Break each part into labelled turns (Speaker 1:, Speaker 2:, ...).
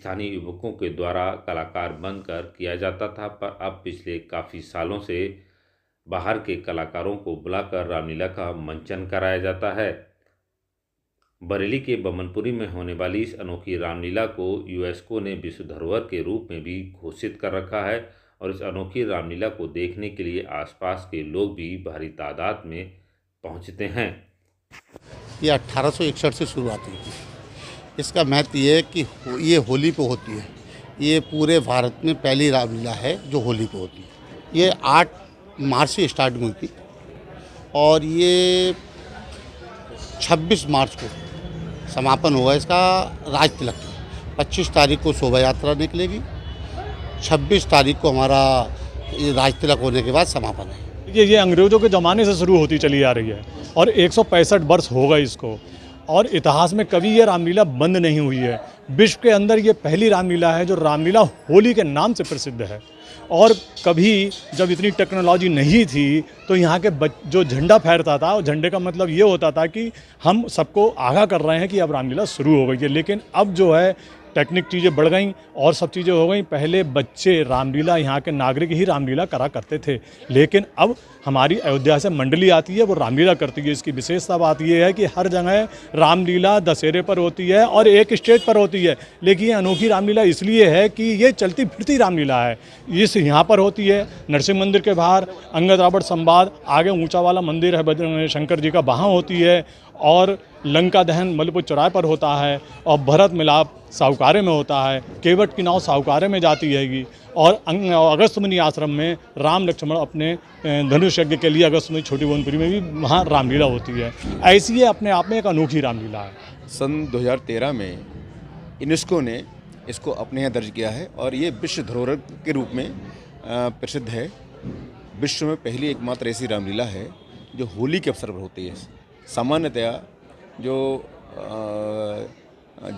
Speaker 1: स्थानीय युवकों के द्वारा कलाकार बनकर किया जाता था, पर अब पिछले काफ़ी सालों से बाहर के कलाकारों को बुलाकर रामलीला का मंचन कराया जाता है। बरेली के बमनपुरी में होने वाली इस अनोखी रामलीला को यूनेस्को ने विश्व धरोहर के रूप में भी घोषित कर रखा है और इस अनोखी रामलीला को देखने के लिए आसपास के लोग भी भारी तादाद में पहुंचते हैं।
Speaker 2: ये 1861 से शुरुआत हुई थी। इसका महत्व ये है कि ये होली पे होती है। ये पूरे भारत में पहली रामलीला है जो होली पे होती है। ये 8 मार्च से स्टार्ट हुई थी और ये 26 मार्च को समापन होगा इसका राज तिलक। 25 तारीख को शोभा यात्रा निकलेगी, 26 तारीख को हमारा ये राज तिलक होने के बाद समापन है।
Speaker 3: ये अंग्रेज़ों के ज़माने से शुरू होती चली आ रही है और 165 वर्ष हो गए इसको, और इतिहास में कभी ये रामलीला बंद नहीं हुई है। विश्व के अंदर ये पहली रामलीला है जो रामलीला होली के नाम से प्रसिद्ध है। और कभी जब इतनी टेक्नोलॉजी नहीं थी तो यहाँ के जो झंडा फहरता था, और झंडे का मतलब ये होता था कि हम सबको आगाह कर रहे हैं कि अब रामलीला शुरू हो गई है। लेकिन अब जो है टेक्निक चीज़ें बढ़ गई और सब चीज़ें हो गई। पहले बच्चे रामलीला, यहाँ के नागरिक ही रामलीला करा करते थे, लेकिन अब हमारी अयोध्या से मंडली आती है, वो रामलीला करती है। इसकी विशेषता बात ये है कि हर जगह रामलीला दशहरे पर होती है और एक स्टेज पर होती है, लेकिन ये अनोखी रामलीला इसलिए है कि ये चलती फिरती रामलीला है। इस यहाँ पर होती है नरसिंह मंदिर के बाहर, अंगद रावण संवाद, आगे ऊंचा वाला मंदिर है शंकर जी का, वहाँ होती है, और लंका दहन मलपुर चौराहे पर होता है, और भरत मिलाप साहूकारे में होता है। केवट की नाव साहूकारे में जाती हैगी, और अगस्त्यमुनि आश्रम में राम लक्ष्मण अपने धनुष यज्ञ के लिए अगस्त्यमुनि छोटी भुवनपुरी में भी वहाँ रामलीला होती है। ऐसी ये अपने आप में एक अनोखी रामलीला है।
Speaker 4: सन 2013 में यूनेस्को ने इसको अपने यहाँ दर्ज किया है और ये विश्व धरोहर के रूप में प्रसिद्ध है। विश्व में पहली एकमात्र ऐसी रामलीला है जो होली के अवसर पर होती है। सामान्यतया जो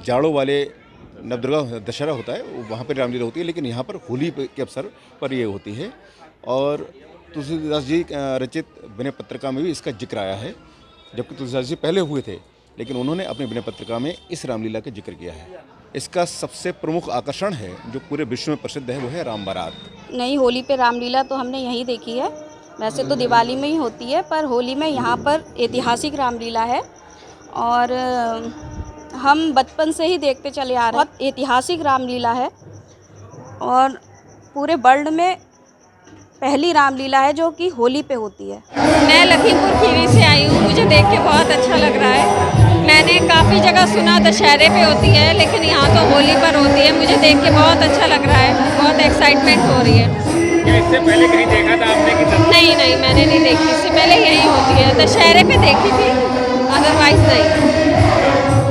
Speaker 4: जाड़ों वाले नवदुर्गा दशहरा होता है वहाँ पर रामलीला होती है, लेकिन यहाँ पर होली के अवसर पर ये होती है। और तुलसीदास जी रचित विनय पत्रिका में भी इसका जिक्र आया है, जबकि तुलसीदास जी पहले हुए थे, लेकिन उन्होंने अपने विनय पत्रिका में इस रामलीला का जिक्र किया है। इसका सबसे प्रमुख आकर्षण है जो पूरे विश्व में प्रसिद्ध है, वो है राम बारात।
Speaker 5: नहीं, होली पे रामलीला तो हमने यहीं देखी है। वैसे तो दिवाली में ही होती है, पर होली में यहाँ पर ऐतिहासिक रामलीला है और हम बचपन से ही देखते चले आ रहे हैं। बहुत ऐतिहासिक रामलीला है और पूरे वर्ल्ड में पहली रामलीला है जो कि होली पे होती है।
Speaker 6: मैं लखीमपुर खीरी से आई हूँ, मुझे देख के बहुत अच्छा लग रहा है। मैंने काफ़ी जगह सुना दशहरे पे होती है, लेकिन यहाँ तो होली पर होती है। मुझे देख के बहुत अच्छा लग रहा है, बहुत एक्साइटमेंट हो रही है।
Speaker 7: क्या इससे पहले कहीं देखा था आपने कि
Speaker 6: नहीं, मैंने नहीं देखी। इससे पहले यही होती है, दशहरे पे देखी थी, अदरवाइज नहीं।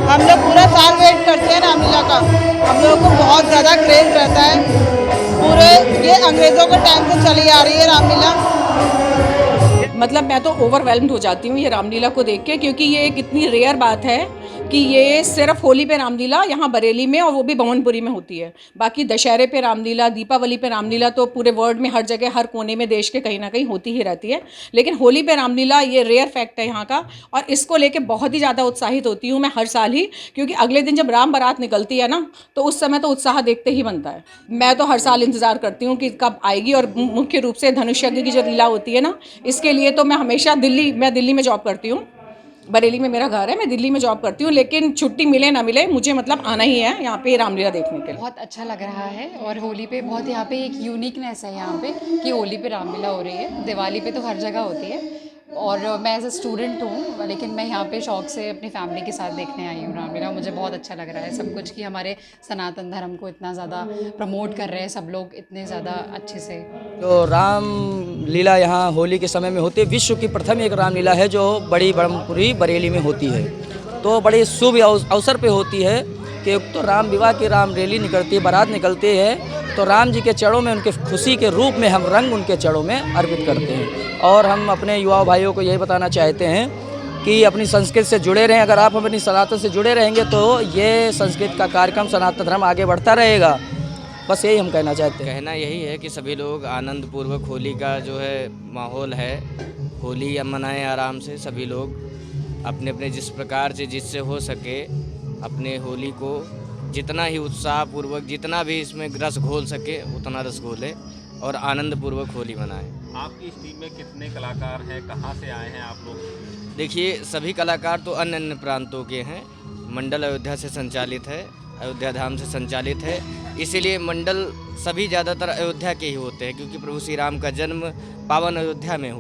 Speaker 8: हम लोग पूरा साल वेट करते हैं रामलीला का। हम लोगों को बहुत ज़्यादा क्रेज रहता है। पूरे ये अंग्रेज़ों के टाइम से चली आ रही है रामलीला।
Speaker 9: मतलब मैं तो ओवरवेल्म्ड हो जाती हूँ ये रामलीला को देख के, क्योंकि ये एक इतनी रेयर बात है कि ये सिर्फ होली पे रामलीला यहाँ बरेली में और वो भी बमनपुरी में होती है। बाकी दशहरे पे रामलीला, दीपावली पे रामलीला तो पूरे वर्ल्ड में हर जगह हर कोने में देश के कहीं ना कहीं होती ही रहती है, लेकिन होली पे रामलीला ये रेयर फैक्ट है यहाँ का। और इसको लेके बहुत ही ज़्यादा उत्साहित होती हूँ मैं हर साल ही, क्योंकि अगले दिन जब राम बारात निकलती है ना, तो उस समय तो उत्साह देखते ही बनता है। मैं तो हर साल इंतज़ार करती हूँ कि कब आएगी। और मुख्य रूप से धनुष यज्ञ की जो लीला होती है ना, इसके लिए तो मैं हमेशा मैं दिल्ली में जॉब करती हूँ, बरेली में मेरा घर है, मैं दिल्ली में जॉब करती हूँ, लेकिन छुट्टी मिले ना मिले मुझे मतलब आना ही है यहाँ पे रामलीला देखने के लिए।
Speaker 10: बहुत अच्छा लग रहा है और होली पे बहुत यहाँ पे एक यूनिकनेस है यहाँ पे कि होली पे रामलीला हो रही है। दिवाली पे तो हर जगह होती है और मैं एज ए स्टूडेंट हूँ, लेकिन मैं यहाँ पे शौक से अपनी फैमिली के साथ देखने आई हूँ रामलीला। मुझे बहुत अच्छा लग रहा है सब कुछ कि हमारे सनातन धर्म को इतना ज़्यादा प्रमोट कर रहे हैं सब लोग इतने ज़्यादा अच्छे से।
Speaker 11: तो रामलीला यहाँ होली के समय में होती है। विश्व की प्रथम एक रामलीला है जो बड़ी बमनपुरी बरेली में होती है। तो बड़े शुभ अवसर पे होती है कि तो राम विवाह की राम रैली निकलती है, बारात निकलती है, तो राम जी के चरणों में उनके खुशी के रूप में हम रंग उनके चरणों में अर्पित करते हैं। और हम अपने युवा भाइयों को यही बताना चाहते हैं कि अपनी संस्कृति से जुड़े रहें। अगर आप अपनी सनातन से जुड़े रहेंगे तो ये संस्कृति का कार्यक्रम सनातन धर्म आगे बढ़ता रहेगा। बस यही हम कहना चाहते हैं।
Speaker 12: कहना यही है कि सभी लोग आनंद पूर्वक होली का जो है माहौल है, होली मनाएं आराम से। सभी लोग अपने अपने जिस प्रकार से जिससे हो सके अपने होली को जितना ही उत्साहपूर्वक, जितना भी इसमें रस घोल सके उतना रस घोले और आनंदपूर्वक होली मनाएं।
Speaker 7: आपकी इस टीम में कितने कलाकार हैं, कहाँ से आए हैं आप लोग?
Speaker 12: देखिए, सभी कलाकार तो अन्य अन्य प्रांतों के हैं। मंडल अयोध्या से संचालित है, अयोध्या धाम से संचालित है, इसीलिए मंडल सभी ज़्यादातर अयोध्या के ही होते हैं, क्योंकि प्रभु श्री राम का जन्म पावन अयोध्या में